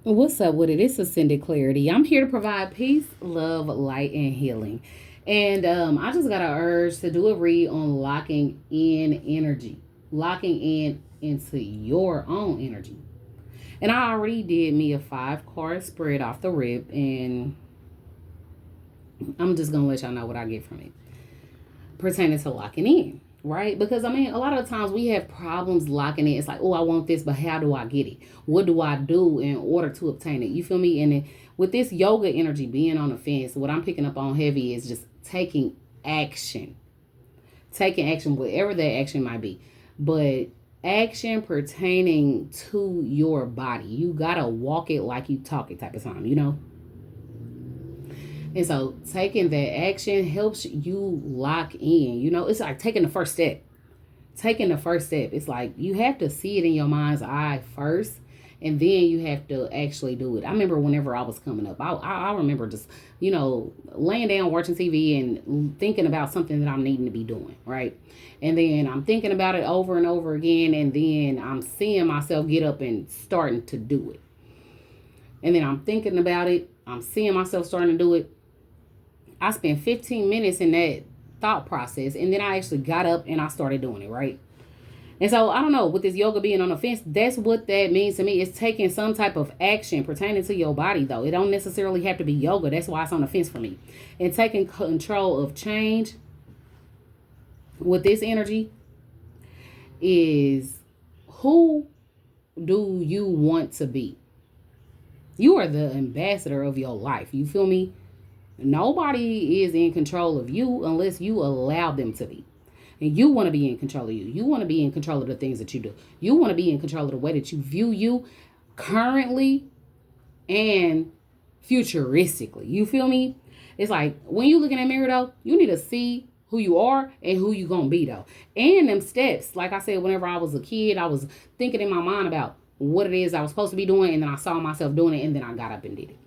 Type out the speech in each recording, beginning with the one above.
What's up with it? It's Ascended Clarity. I'm here to provide peace, love, light, and healing. And I just got an urge to do a read on locking in energy, locking in into your own energy. And I already did me a 5 card spread off the rip, and I'm just gonna let y'all know what I get from it pertaining to locking in, right? Because I mean, a lot of times we have problems locking in. It's like, oh, I want this, but how do I get it? What do I do in order to obtain it? You feel me? And then with this yoga energy being on the fence, what I'm picking up on heavy is just action, taking action, whatever that action might be, but action pertaining to your body. You gotta walk it like you talk it type of time, you know? And so taking that action helps you lock in. You know, it's like taking the first step. Taking the first step. It's like you have to see it in your mind's eye first, and then you have to actually do it. I remember whenever I was coming up, I remember just, laying down watching TV and thinking about something that I'm needing to be doing, right? And then I'm thinking about it over and over again, and then I'm seeing myself get up and starting to do it. And then I'm thinking about it, I'm seeing myself starting to do it. I spent 15 minutes in that thought process, and then I actually got up and I started doing it, right? And so I don't know, with this yoga being on the fence, that's what that means to me. It's taking some type of action pertaining to your body, though. It don't necessarily have to be yoga. That's why it's on the fence for me. And taking control of change with this energy is, who do you want to be? You are the ambassador of your life. You feel me? Nobody is in control of you unless you allow them to be. And you want to be in control of you. You want to be in control of the things that you do. You want to be in control of the way that you view you currently and futuristically. You feel me? It's like when you look in that mirror, though, you need to see who you are and who you gonna be, though. And them steps. Like I said, whenever I was a kid, I was thinking in my mind about what it is I was supposed to be doing, and then I saw myself doing it, and then I got up and did it.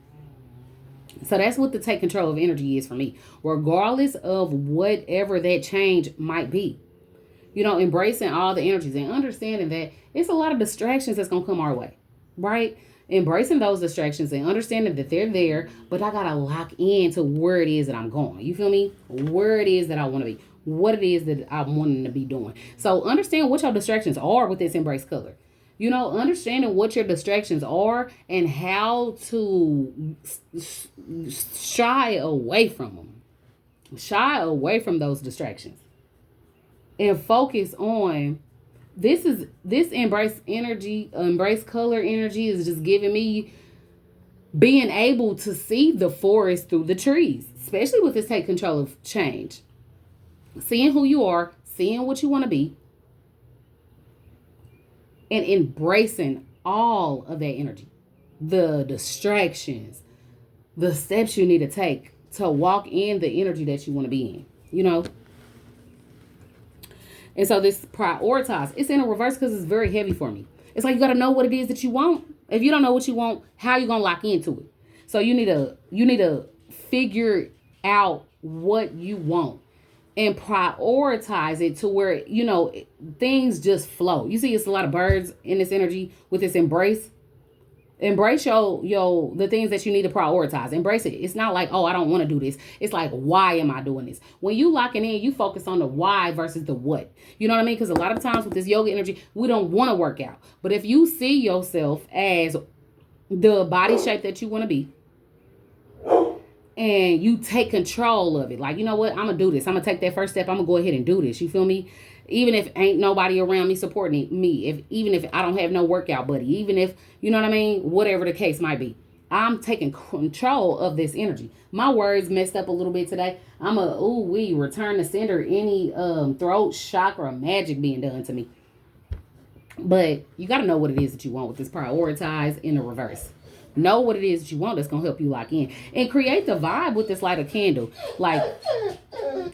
So that's what the take control of energy is for me, regardless of whatever that change might be. Embracing all the energies and understanding that it's a lot of distractions that's going to come our way, right? Embracing those distractions and understanding that they're there, but I got to lock in to where it is that I'm going. You feel me? Where it is that I want to be, what it is that I'm wanting to be doing. So understand what your distractions are with this embrace color. Understanding what your distractions are and how to shy away from them. Shy away from those distractions and focus on this embrace color energy is just giving me being able to see the forest through the trees, especially with this take control of change. Seeing who you are, seeing what you want to be, and embracing all of that energy, the distractions, the steps you need to take to walk in the energy that you want to be in. And so this prioritize, it's in a reverse because it's very heavy for me. It's like you got to know what it is that you want. If you don't know what you want, how are you going to lock into it? So you need to figure out what you want and prioritize it to where, things just flow. You see, it's a lot of birds in this energy with this embrace. Embrace your the things that you need to prioritize. Embrace it. It's not like, oh, I don't want to do this. It's like, why am I doing this? When you locking in, you focus on the why versus the what. You know what I mean? Because a lot of times with this yoga energy, we don't want to work out. But if you see yourself as the body shape that you want to be, and you take control of it, like, you know what, I'm gonna do this. I'm gonna take that first step. I'm gonna go ahead and do this. You feel me? Even if ain't nobody around me supporting me, even if I don't have no workout buddy, even if, you know what I mean, whatever the case might be, I'm taking control of this energy. My words messed up a little bit today. I'm return to sender any throat chakra magic being done to me. But you got to know what it is that you want with this prioritize in the reverse. Know what it is that you want that's going to help you lock in. And create the vibe with this light of candle. Like,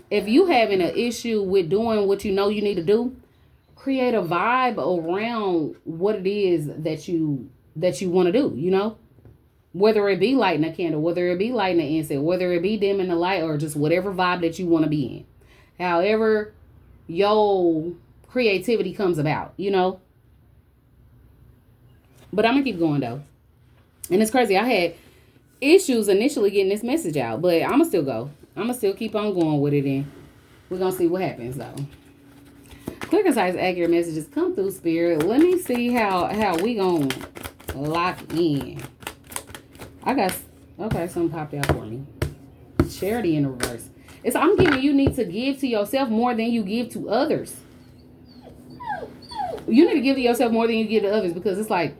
if you having an issue with doing what you know you need to do, create a vibe around what it is that you want to do, Whether it be lighting a candle, whether it be lighting an incense, whether it be dimming the light, or just whatever vibe that you want to be in. However your creativity comes about. But I'm going to keep going, though. And it's crazy. I had issues initially getting this message out, but I'm going to still go. I'm going to still keep on going with it, and we're going to see what happens, though. Clear, concise, accurate messages come through, Spirit. Let me see how we going to lock in. I got, okay, something popped out for me. Charity in reverse. It's, I'm getting, you need to give to yourself more than you give to others. You need to give to yourself more than you give to others, because it's like,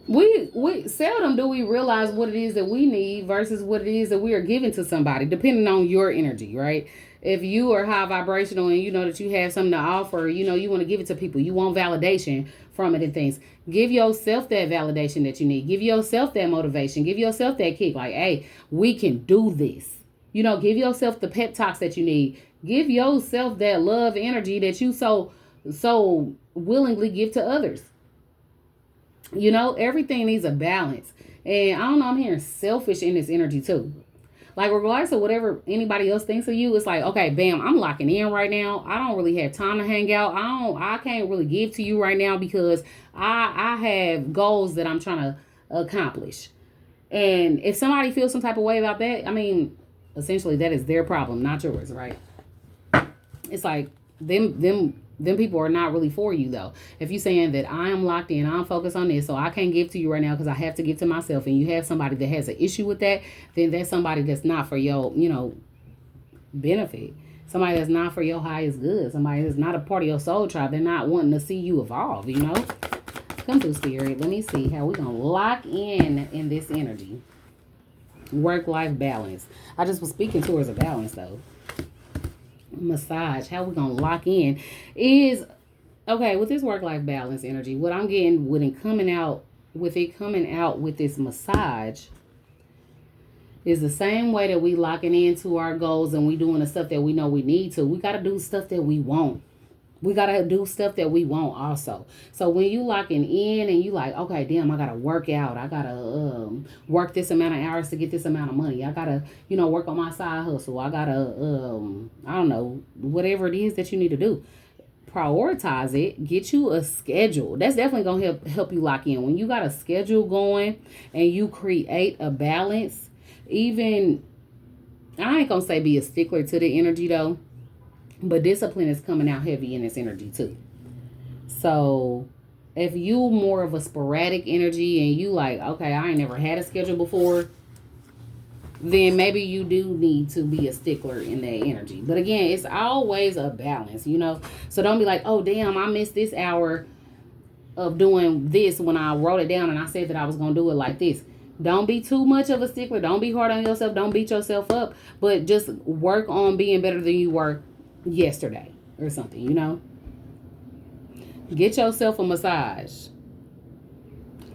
we seldom do we realize what it is that we need versus what it is that we are giving to somebody, depending on your energy, right? If you are high vibrational and you know that you have something to offer, you know, you want to give it to people, you want validation from it and things. Give yourself that validation that you need. Give yourself that motivation. Give yourself that kick. Like, hey, we can do this. You know, give yourself the pep talks that you need. Give yourself that love energy that you so willingly give to others. You know, everything needs a balance. And I don't know, I'm hearing selfish in this energy too. Like, regardless of whatever anybody else thinks of you, it's like, okay, bam, I'm locking in right now. I don't really have time to hang out. I can't really give to you right now because I have goals that I'm trying to accomplish. And if somebody feels some type of way about that, I mean, essentially that is their problem, not yours, right? It's like them people are not really for you, though. If you're saying that I am locked in, I'm focused on this, so I can't give to you right now because I have to give to myself, and you have somebody that has an issue with that, then that's somebody that's not for your, you know, benefit. Somebody that's not for your highest good. Somebody that's not a part of your soul tribe. They're not wanting to see you evolve, you know? Come through, Spirit. Let me see how we're going to lock in this energy. Work-life balance. I just was speaking towards a balance, though. Massage, how we're gonna lock in is okay with this work-life balance energy. What I'm getting with it coming out with this massage is the same way that we locking into our goals and we doing the stuff that we know we need to. We got to do stuff that we want. We got to do stuff that we want also. So when you locking in and you like, okay, damn, I got to work out. I got to work this amount of hours to get this amount of money. I got to, you know, work on my side hustle. I got to, I don't know, whatever it is that you need to do. Prioritize it. Get you a schedule. That's definitely going to help you lock in. When you got a schedule going and you create a balance, even, I ain't going to say be a stickler to the energy though. But discipline is coming out heavy in this energy too. So if you more of a sporadic energy and you like, okay, I ain't never had a schedule before, then maybe you do need to be a stickler in that energy. But again, it's always a balance, you know. So don't be like, oh, damn, I missed this hour of doing this when I wrote it down and I said that I was going to do it like this. Don't be too much of a stickler. Don't be hard on yourself. Don't beat yourself up. But just work on being better than you were yesterday or something, you know. Get yourself a massage.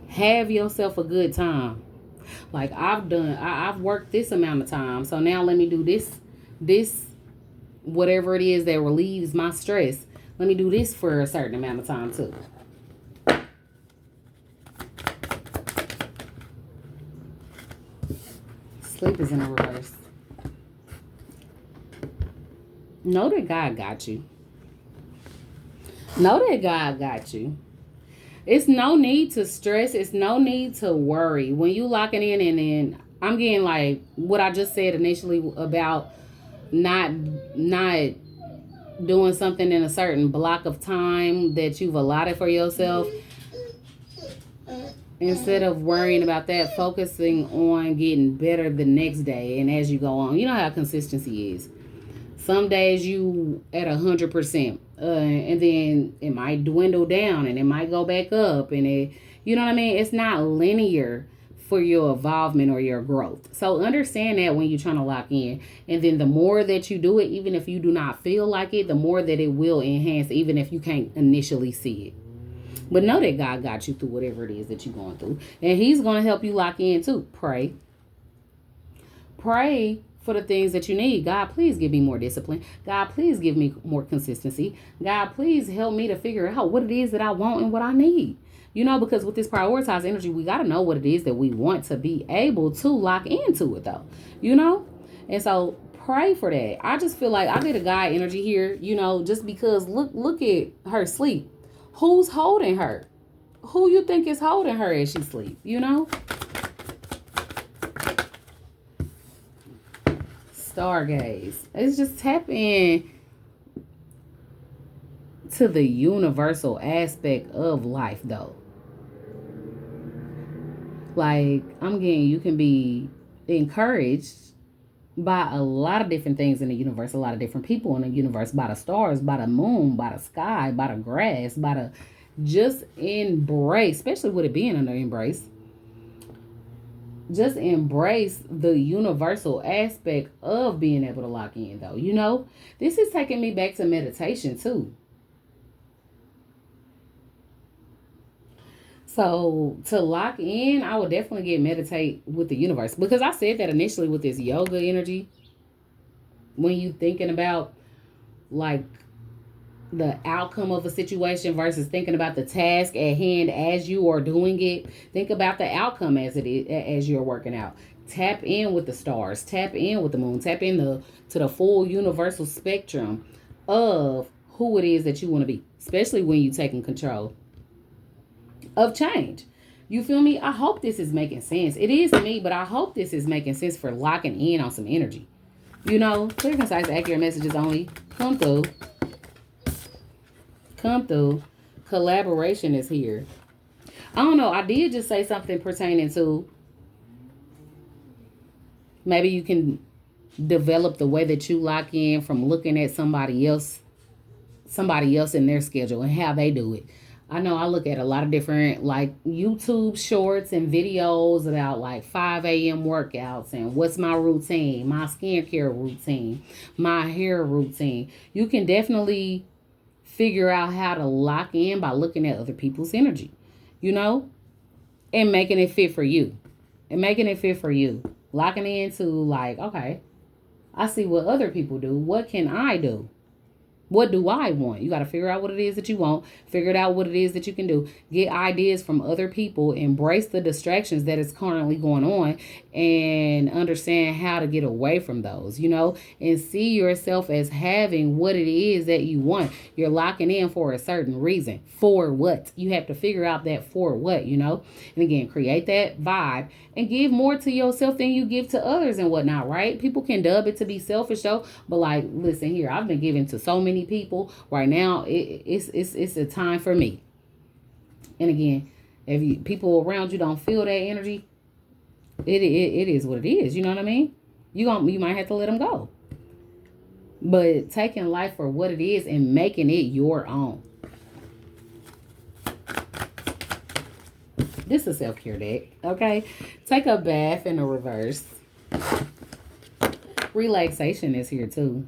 Have yourself a good time. Like I've worked this amount of time, so now let me do this whatever it is that relieves my stress. Let me do this for a certain amount of time too. Sleep is in the reverse. Know that God got you. Know that God got you. It's no need to stress. It's no need to worry. When you locking in and then I'm getting like what I just said initially about not doing something in a certain block of time that you've allotted for yourself. Instead of worrying about that, focusing on getting better the next day and as you go on. You know how consistency is. Some days you at 100%, and then it might dwindle down and it might go back up, and it, you know what I mean? It's not linear for your involvement or your growth. So understand that when you're trying to lock in, and then the more that you do it, even if you do not feel like it, the more that it will enhance, even if you can't initially see it. But know that God got you through whatever it is that you're going through, and He's going to help you lock in too. Pray for the things that you need. God, please give me more discipline. God, please give me more consistency. God, please help me to figure out what it is that I want and what I need. You know, because with this prioritized energy, we got to know what it is that we want to be able to lock into it, though. You know? And so pray for that. I just feel like I get a God energy here, you know, just because look at her sleep. Who's holding her? who you think is holding her as she sleep, you know? Stargaze. It's just tap in to the universal aspect of life, though. Like, I'm getting, you can be encouraged by a lot of different things in the universe, a lot of different people in the universe, by the stars, by the moon, by the sky, by the grass, by the just embrace, especially with it being under embrace. Just embrace the universal aspect of being able to lock in, though. You know, this is taking me back to meditation too. So to lock in, I would definitely get meditate with the universe, because I said that initially with this yoga energy. When you thinking about like the outcome of a situation versus thinking about the task at hand as you are doing it, think about the outcome as it is as you're working out. Tap in with the stars, tap in with the moon, tap in to the full universal spectrum of who it is that you want to be, especially when you're taking control of change. You feel me? I hope this is making sense. It is to me, but I hope this is making sense for locking in on some energy. You know, clear, concise, accurate messages only. Come through. Come through. Collaboration is here. I don't know. I did just say something pertaining to maybe you can develop the way that you lock in from looking at somebody else in their schedule and how they do it. I know I look at a lot of different like YouTube shorts and videos about like 5 a.m. workouts and what's my routine, my skincare routine, my hair routine. You can definitely figure out how to lock in by looking at other people's energy, you know, and making it fit for you. And making it fit for you. Locking into like, okay, I see what other people do. What can I do? What do I want? You got to figure out what it is that you want. Figure it out what it is that you can do. Get ideas from other people. Embrace the distractions that is currently going on and understand how to get away from those, you know, and see yourself as having what it is that you want. You're locking in for a certain reason. For what? You have to figure out that for what, you know, and again, create that vibe and give more to yourself than you give to others and whatnot, right? People can dub it to be selfish though, but like, listen here, I've been giving to so many people right now. It's a time for me. And again, if people around you don't feel that energy, it is what it is. You know what I mean? You might have to let them go. But taking life for what it is and making it your own. This is a self-care deck, okay? Take a bath in the reverse. Relaxation is here too.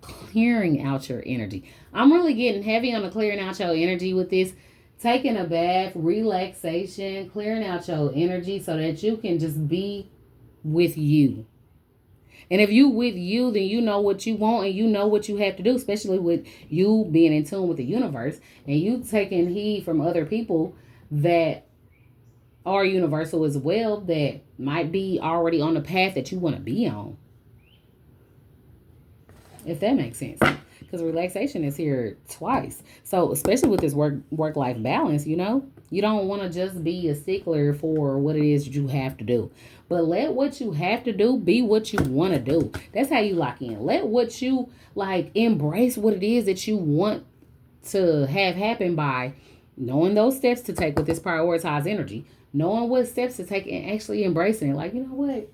Clearing out your energy. I'm really getting heavy on the clearing out your energy with this. Taking a bath, relaxation, clearing out your energy so that you can just be with you. And if you with you, then you know what you want and you know what you have to do, especially with you being in tune with the universe and you taking heed from other people that are universal as well, that might be already on the path that you want to be on. If that makes sense. Because relaxation is here twice. So especially with this work-life balance, you know, you don't want to just be a stickler for what it is you have to do. But let what you have to do be what you want to do. That's how you lock in. Let what you like embrace what it is that you want to have happen by knowing those steps to take with this prioritized energy. Knowing what steps to take and actually embracing it. Like, you know what?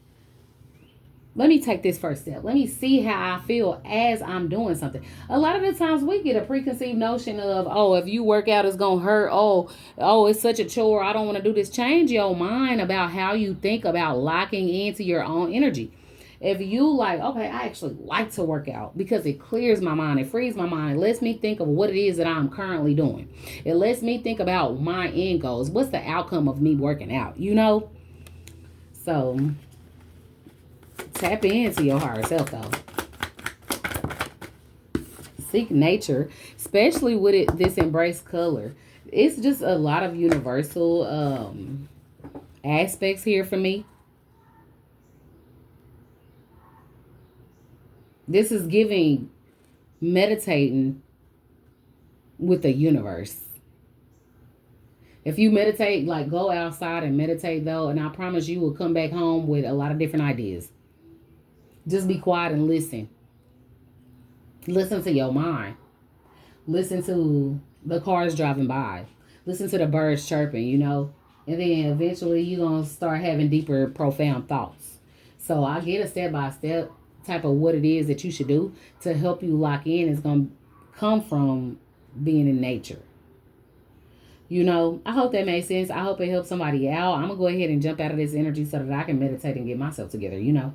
Let me take this first step. Let me see how I feel as I'm doing something. A lot of the times we get a preconceived notion of, oh, if you work out, it's going to hurt. Oh, it's such a chore. I don't want to do this. Change your mind about how you think about locking into your own energy. If you like, okay, I actually like to work out because it clears my mind. It frees my mind. It lets me think of what it is that I'm currently doing. It lets me think about my end goals. What's the outcome of me working out, you know? So tap into your higher self, though. Seek nature, especially with this embrace color. It's just a lot of universal aspects here for me. This is giving meditating with the universe. If you meditate, like go outside and meditate though, and I promise you will come back home with a lot of different ideas. Just be quiet and listen. Listen to your mind. Listen to the cars driving by. Listen to the birds chirping, you know. And then eventually you're going to start having deeper, profound thoughts. So I get a step by step type of what it is that you should do to help you lock in. It's going to come from being in nature. You know, I hope that makes sense. I hope it helps somebody out. I'm going to go ahead and jump out of this energy so that I can meditate and get myself together, you know.